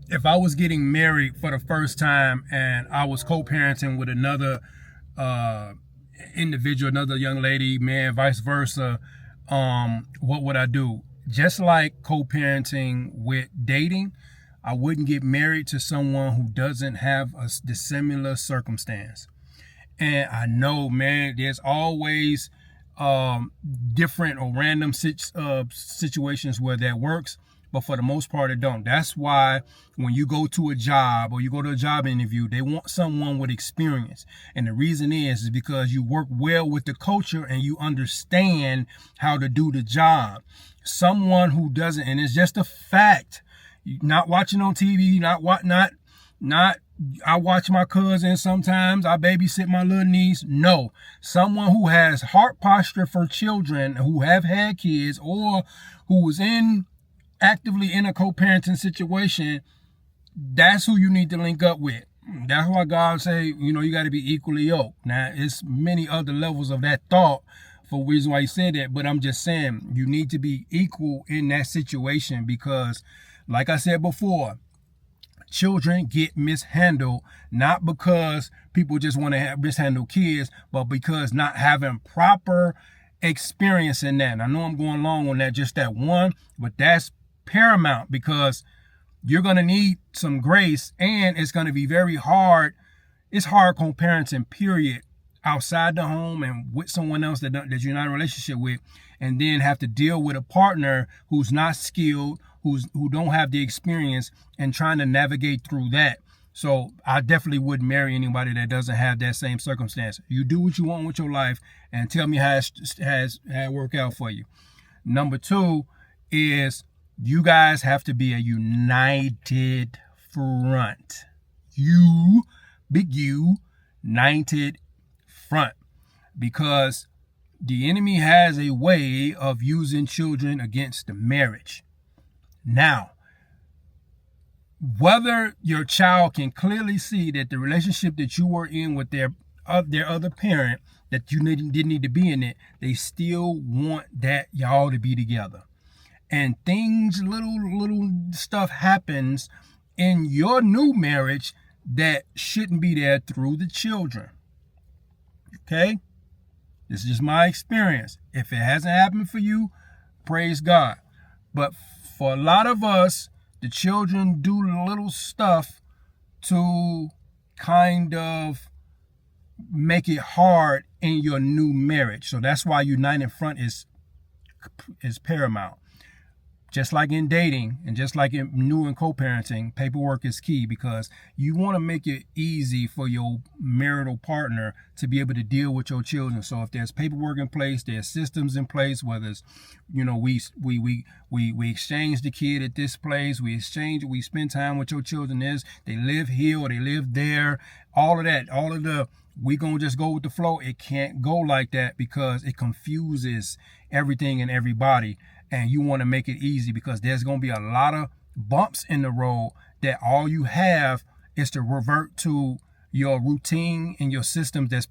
if I was getting married for the first time and I was co-parenting with another uh, individual, another young lady, man, vice versa, what would I do? Just like co-parenting with dating, I wouldn't get married to someone who doesn't have a dissimilar circumstance. And I know, man, there's always um, different or random situations where that works, but for the most part, it don't. That's why when you go to a job or you go to a job interview, they want someone with experience. And the reason is because you work well with the culture and you understand how to do the job. Someone who doesn't, and it's just a fact, not watching on TV, not I watch my cousin sometimes. I babysit my little niece. No, someone who has heart posture for children who have had kids or who was actively in a co-parenting situation, that's who you need to link up with. That's why God say, you got to be equally yoked. Now, it's many other levels of that thought for the reason why he said that, but I'm just saying you need to be equal in that situation because, like I said before, children get mishandled, not because people just want to mishandle kids, but because not having proper experience in that. And I know I'm going long on that, just that one, but that's paramount because you're going to need some grace and it's going to be very hard. It's hard co-parenting, period, outside the home and with someone else that you're not in a relationship with, and then have to deal with a partner who's not skilled, who don't have the experience, and trying to navigate through that. So I definitely wouldn't marry anybody that doesn't have that same circumstance. You do what you want with your life and tell me how it worked out for you. Number two is you guys have to be a united front. Big U, united front. Because the enemy has a way of using children against the marriage. Now, whether your child can clearly see that the relationship that you were in with their other parent, that you didn't need to be in it, they still want that y'all to be together. And things, little stuff happens in your new marriage that shouldn't be there through the children. Okay? This is just my experience. If it hasn't happened for you, praise God. But for a lot of us, the children do little stuff to kind of make it hard in your new marriage. So that's why united front is paramount. Just like in dating and just like in new and co-parenting, paperwork is key because you want to make it easy for your marital partner to be able to deal with your children. So if there's paperwork in place, there's systems in place, whether it's, we exchange the kid at this place, we spend time with your children, they live here or they live there, all of that, we gonna just go with the flow. It can't go like that because it confuses everything and everybody. And you want to make it easy because there's going to be a lot of bumps in the road that all you have is to revert to your routine and your systems that's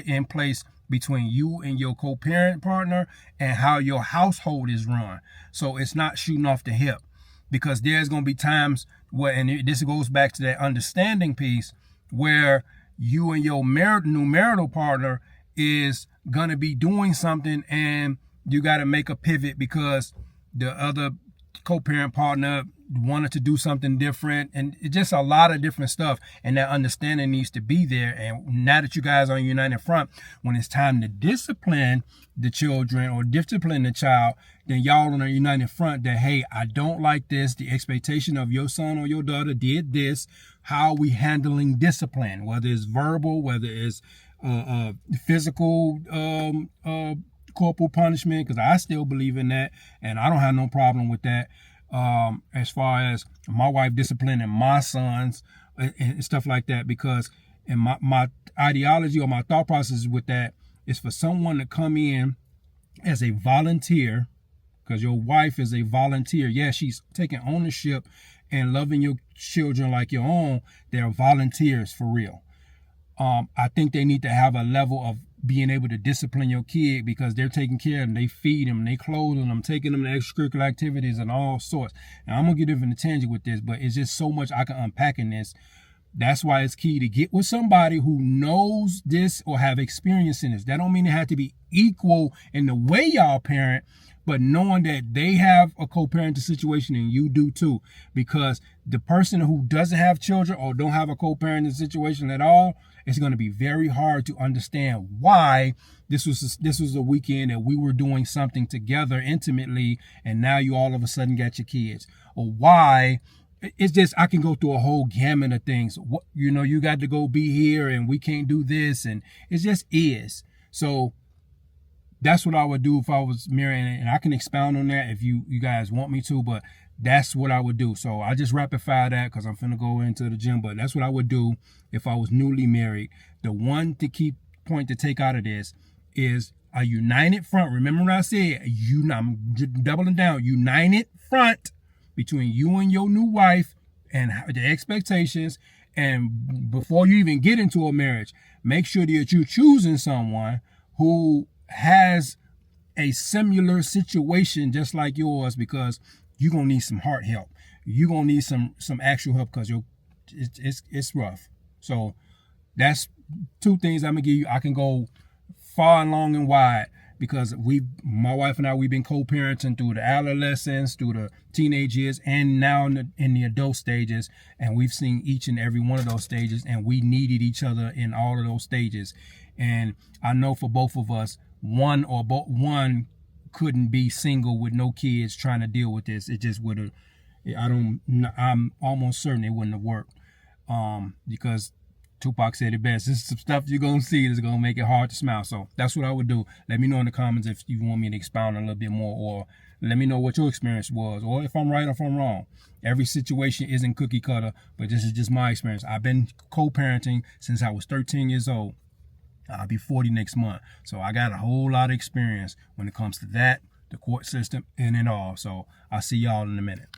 in place between you and your co-parent partner and how your household is run. So it's not shooting off the hip because there's going to be times where, and this goes back to that understanding piece, where you and your new marital partner is going to be doing something and you got to make a pivot because the other co-parent partner wanted to do something different, and it's just a lot of different stuff, and that understanding needs to be there. And now that you guys are on united front, when it's time to discipline the children or discipline the child, then y'all on a united front that, hey, I don't like this, the expectation of your son or your daughter did this, how are we handling discipline, whether it's verbal, whether it's physical corporal punishment, because I still believe in that and I don't have no problem with that. As far as my wife disciplining my sons and stuff like that, because in my ideology or my thought process with that is for someone to come in as a volunteer, because your wife is a volunteer. Yeah, she's taking ownership and loving your children like your own. They're volunteers for real. I think they need to have a level of being able to discipline your kid because they're taking care of them, they feed them, they clothe them, taking them to extracurricular activities and all sorts. Now, I'm gonna get into a tangent with this, but it's just so much I can unpack in this. That's why it's key to get with somebody who knows this or have experience in this. That don't mean it have to be equal in the way y'all parent, but knowing that they have a co-parenting situation and you do too. Because the person who doesn't have children or don't have a co-parenting situation at all, it's going to be very hard to understand why this was a weekend that we were doing something together intimately, and now you all of a sudden got your kids. Or why it's just, I can go through a whole gamut of things. What, you got to go be here and we can't do this, and it just is. So that's what I would do if I was married, and I can expound on that if you guys want me to, but that's what I would do. So I just rapid fire that because I'm finna go into the gym, but that's what I would do if I was newly married. The one point to take out of this is a united front. Remember what I said? I'm doubling down. United front between you and your new wife and the expectations. And before you even get into a marriage, make sure that you're choosing someone who has a similar situation just like yours, because you're going to need some heart help. You're going to need some actual help because it's rough. So that's two things I'm going to give you. I can go far and long and wide because my wife and I, we've been co-parenting through the adolescence, through the teenage years, and now in the adult stages. And we've seen each and every one of those stages, and we needed each other in all of those stages. And I know for both of us, one couldn't be single with no kids trying to deal with this. It just would have, I'm almost certain it wouldn't have worked. Because Tupac said it best. This is some stuff you're going to see that's going to make it hard to smile. So that's what I would do. Let me know in the comments if you want me to expound a little bit more, or let me know what your experience was, or if I'm right or if I'm wrong. Every situation isn't cookie cutter, but this is just my experience. I've been co-parenting since I was 13 years old. I'll be 40 next month. So I got a whole lot of experience when it comes to that, the court system, and it all. So I'll see y'all in a minute.